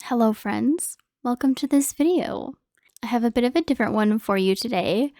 Hello friends, welcome to this video. I have a bit of a different one for you today,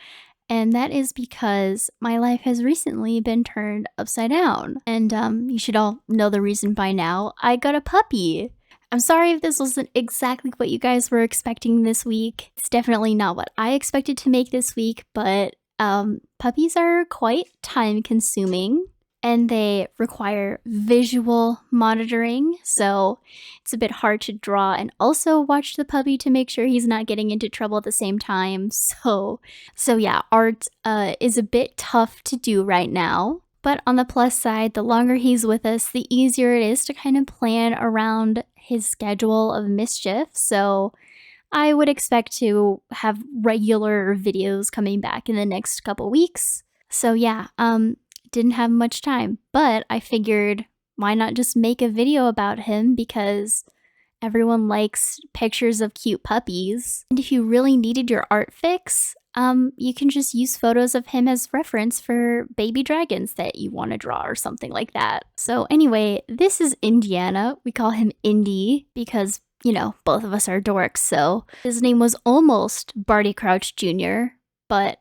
and that is because my life has recently been turned upside down. And you should all know the reason by now. I got a puppy. I'm sorry if this wasn't exactly what you guys were expecting this week. It's definitely not what I expected to make this week, but puppies are quite time consuming and they require visual monitoring, so it's a bit hard to draw and also watch the puppy to make sure he's not getting into trouble at the same time. So yeah, art is a bit tough to do right now. But on the plus side, the longer he's with us, the easier it is to kind of plan around his schedule of mischief. So I would expect to have regular videos coming back in the next couple weeks. So yeah, didn't have much time, but I figured why not just make a video about him because everyone likes pictures of cute puppies. And if you really needed your art fix, you can just use photos of him as reference for baby dragons that you want to draw or something like that. So anyway, this is Indiana. We call him Indy because, you know, both of us are dorks, so his name was almost Barty Crouch Jr., but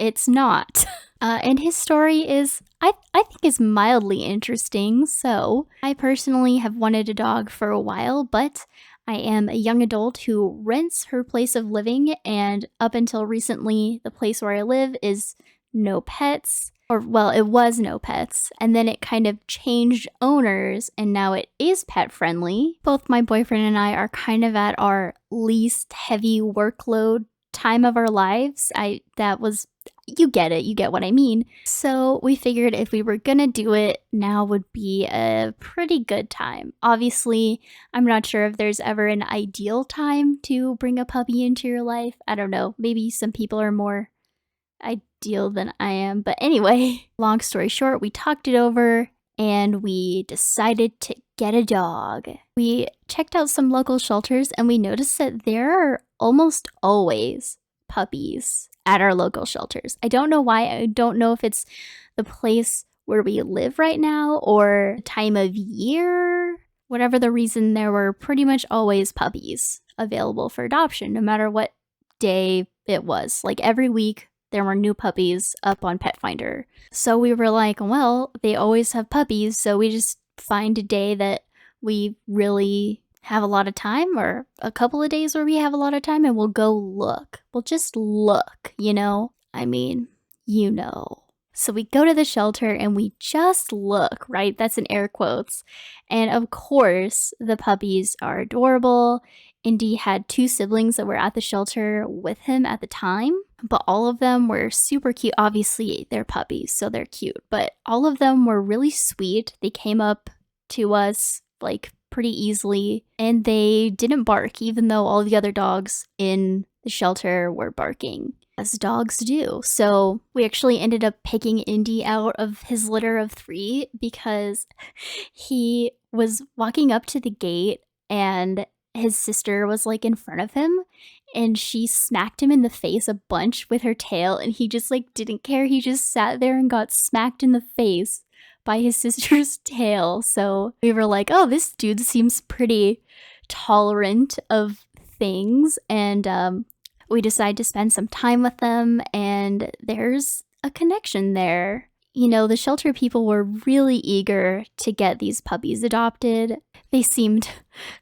it's not. And his story is, I think is mildly interesting. So I personally have wanted a dog for a while, but I am a young adult who rents her place of living, and up until recently, the place where I live is no pets. Or, well, it was no pets, and then it kind of changed owners, and now it is pet friendly. Both my boyfriend and I are kind of at our least heavy workload time of our lives. You get it, you get what I mean. So we figured if we were gonna do it, now would be a pretty good time. Obviously, I'm not sure if there's ever an ideal time to bring a puppy into your life. I don't know, maybe some people are more ideal than I am. But anyway, long story short, we talked it over and we decided to get a dog. We checked out some local shelters and we noticed that there are almost always puppies at our local shelters. I don't know why. I don't know if it's the place where we live right now or time of year. Whatever the reason, there were pretty much always puppies available for adoption, no matter what day it was. Like every week, there were new puppies up on Pet Finder. So we were like, well, they always have puppies, so we just find a day that we really have a lot of time, or a couple of days where we have a lot of time, and we'll go look. We'll just look, you know? I mean, you know. So we go to the shelter and we just look, right? That's in air quotes. And of course, the puppies are adorable. Indy had 2 siblings that were at the shelter with him at the time, but all of them were super cute. Obviously, they're puppies, so they're cute, but all of them were really sweet. They came up to us like pretty easily, and they didn't bark, even though all the other dogs in the shelter were barking, as dogs do. So we actually ended up picking Indy out of his litter of 3 because he was walking up to the gate and his sister was like in front of him and she smacked him in the face a bunch with her tail, and he just like didn't care. He just sat there and got smacked in the face by his sister's tail. So we were like, oh, this dude seems pretty tolerant of things, and we decided to spend some time with them, and there's a connection there. You know, the shelter people were really eager to get these puppies adopted. They seemed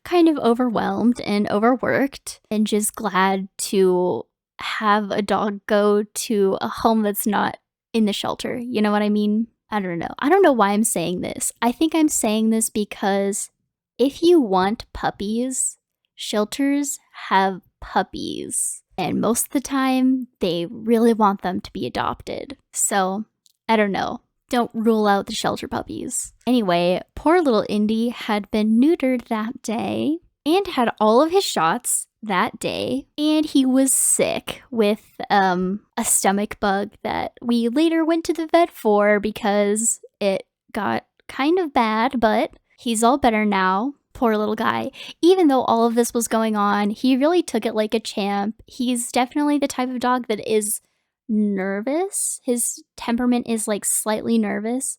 kind of overwhelmed and overworked and just glad to have a dog go to a home that's not in the shelter. You know what I mean? I don't know. I don't know why I'm saying this. I think I'm saying this because if you want puppies, shelters have puppies. And most of the time, they really want them to be adopted. So, I don't know. Don't rule out the shelter puppies. Anyway, poor little Indy had been neutered that day and had all of his shots that day, and he was sick with a stomach bug that we later went to the vet for because it got kind of bad, but he's all better now. Poor little guy. Even though all of this was going on, he really took it like a champ. He's definitely the type of dog that is nervous. His temperament is like slightly nervous,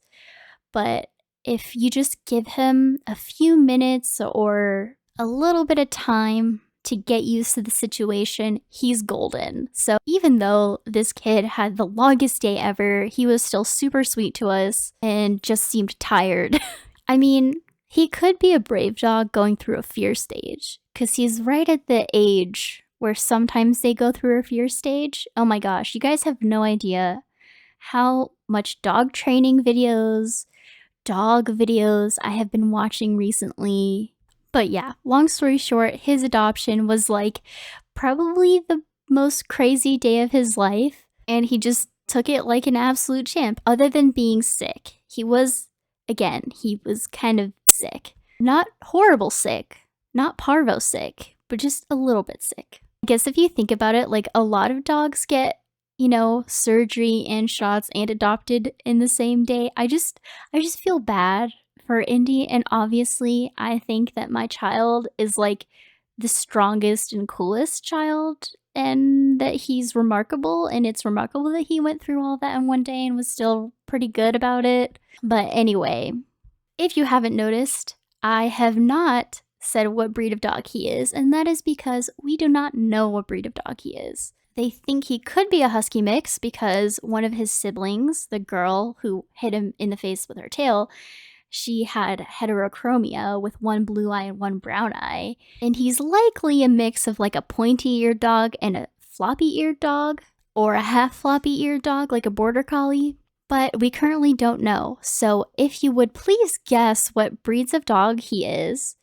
but if you just give him a few minutes or a little bit of time to get used to the situation, he's golden. So even though this kid had the longest day ever, he was still super sweet to us and just seemed tired. I mean, he could be a brave dog going through a fear stage, because he's right at the age where sometimes they go through a fear stage. Oh my gosh, you guys have no idea how much dog training videos, dog videos I have been watching recently. But yeah, long story short, his adoption was like probably the most crazy day of his life, and he just took it like an absolute champ, other than being sick. He was kind of sick. Not horrible sick, not parvo sick, but just a little bit sick. I guess if you think about it, like a lot of dogs get, surgery and shots and adopted in the same day. I just feel bad for Indy, and obviously I think that my child is like the strongest and coolest child, and that he's remarkable, and it's remarkable that he went through all that in one day and was still pretty good about it. But anyway, if you haven't noticed, I have not said what breed of dog he is, and that is because we do not know what breed of dog he is. They think he could be a husky mix because one of his siblings, the girl who hit him in the face with her tail, she had heterochromia with one blue eye and one brown eye. And he's likely a mix of like a pointy-eared dog and a floppy-eared dog, or a half floppy-eared dog like a border collie. But we currently don't know. So if you would please guess what breeds of dog he is,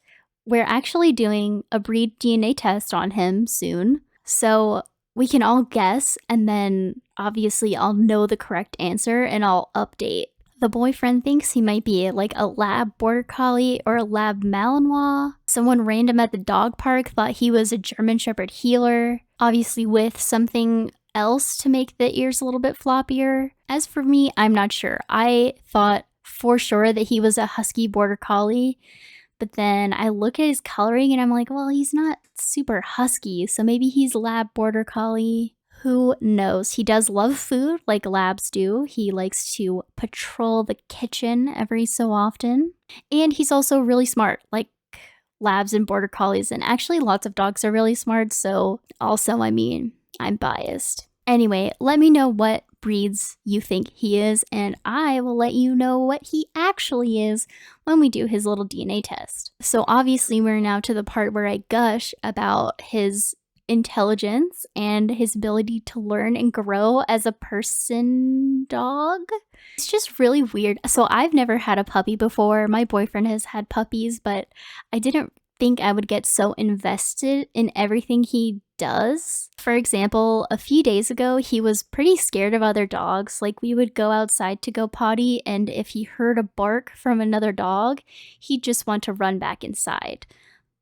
we're actually doing a breed DNA test on him soon. So we can all guess, and then obviously I'll know the correct answer and I'll update. The boyfriend thinks he might be like a lab border collie or a lab Malinois. Someone random at the dog park thought he was a German Shepherd heeler, obviously with something else to make the ears a little bit floppier. As for me, I'm not sure. I thought for sure that he was a husky border collie, but then I look at his coloring and I'm like, well, he's not super husky, so maybe he's lab border collie. Who knows? He does love food like labs do. He likes to patrol the kitchen every so often. And he's also really smart, like labs and border collies. And actually, lots of dogs are really smart. So also, I'm biased. Anyway, let me know what breeds you think he is, and I will let you know what he actually is when we do his little DNA test. So obviously, we're now to the part where I gush about his intelligence and his ability to learn and grow as a person dog. It's just really weird. So I've never had a puppy before. My boyfriend has had puppies, but I didn't think I would get so invested in everything he does. For example, a few days ago, he was pretty scared of other dogs. Like, we would go outside to go potty, and if he heard a bark from another dog, he'd just want to run back inside.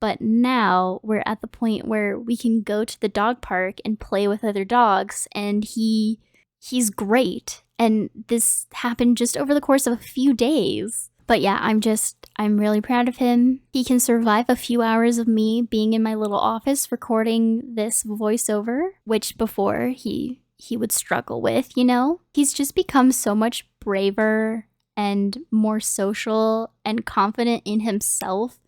But now we're at the point where we can go to the dog park and play with other dogs, and he's great. And this happened just over the course of a few days. But yeah, I'm really proud of him. He can survive a few hours of me being in my little office recording this voiceover, which before he would struggle with, He's just become so much braver and more social and confident in himself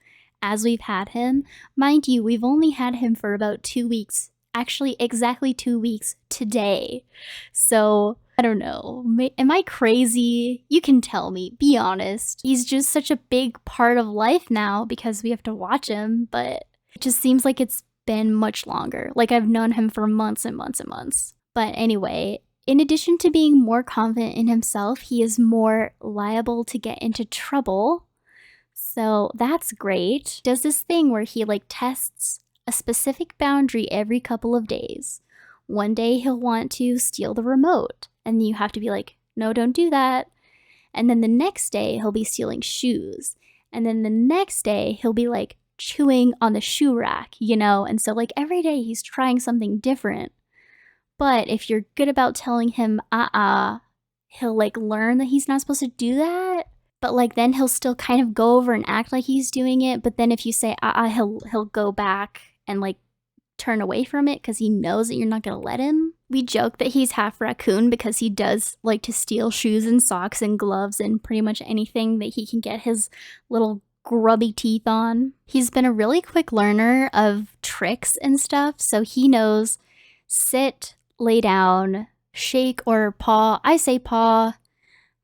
as we've had him. Mind you, we've only had him for about 2 weeks. Actually, exactly 2 weeks today. So I don't know. Am I crazy? You can tell me. Be honest. He's just such a big part of life now because we have to watch him, but it just seems like it's been much longer. Like I've known him for months and months and months. But anyway, in addition to being more confident in himself, he is more liable to get into trouble. So that's great. Does this thing where he tests a specific boundary every couple of days. One day he'll want to steal the remote, and you have to be like, no, don't do that. And then the next day he'll be stealing shoes. And then the next day he'll be chewing on the shoe rack, And so every day he's trying something different. But if you're good about telling him, he'll learn that he's not supposed to do that. But then he'll still kind of go over and act like he's doing it. But then if you say, he'll go back and turn away from it because he knows that you're not going to let him. We joke that he's half raccoon because he does like to steal shoes and socks and gloves and pretty much anything that he can get his little grubby teeth on. He's been a really quick learner of tricks and stuff, so he knows sit, lay down, shake, or paw. I say paw.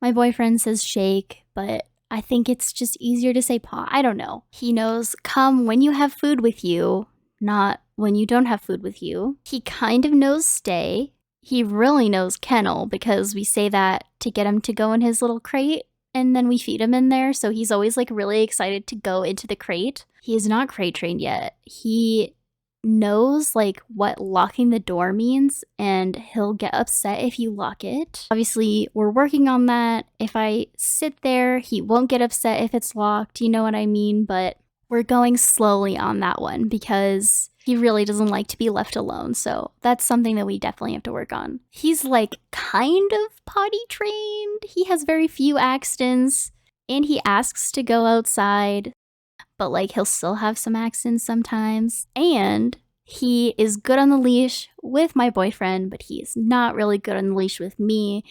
My boyfriend says shake, but I think it's just easier to say paw. I don't know. He knows come when you have food with you, not when you don't have food with you. He kind of knows stay. He really knows kennel because we say that to get him to go in his little crate and then we feed him in there. So he's always like really excited to go into the crate. He is not crate trained yet. He knows like what locking the door means and he'll get upset if you lock it. Obviously, we're working on that. If I sit there, he won't get upset if it's locked, you know what I mean? But we're going slowly on that one because he really doesn't like to be left alone. So that's something that we definitely have to work on. He's like kind of potty trained. He has very few accidents and he asks to go outside, but like he'll still have some accidents sometimes. And he is good on the leash with my boyfriend, but he is not really good on the leash with me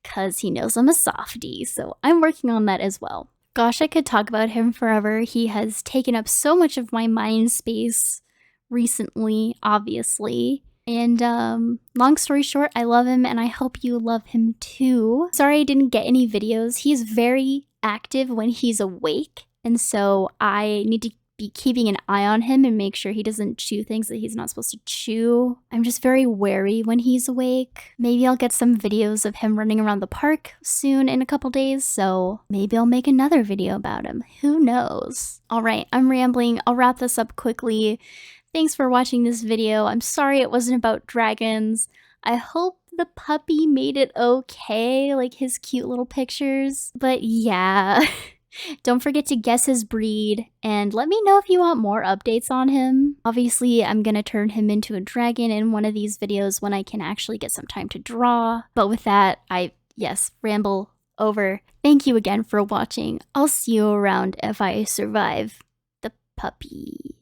because he knows I'm a softie. So I'm working on that as well. Gosh, I could talk about him forever. He has taken up so much of my mind space recently, obviously. And long story short, I love him and I hope you love him too. Sorry I didn't get any videos. He's very active when he's awake. And so I need to be keeping an eye on him and make sure he doesn't chew things that he's not supposed to chew. I'm just very wary when he's awake. Maybe I'll get some videos of him running around the park soon in a couple days, so maybe I'll make another video about him. Who knows? All right, I'm rambling. I'll wrap this up quickly. Thanks for watching this video. I'm sorry it wasn't about dragons. I hope the puppy made it okay, like his cute little pictures. But yeah. Don't forget to guess his breed, and let me know if you want more updates on him. Obviously, I'm gonna turn him into a dragon in one of these videos when I can actually get some time to draw. But with that, ramble over. Thank you again for watching. I'll see you around if I survive the puppy.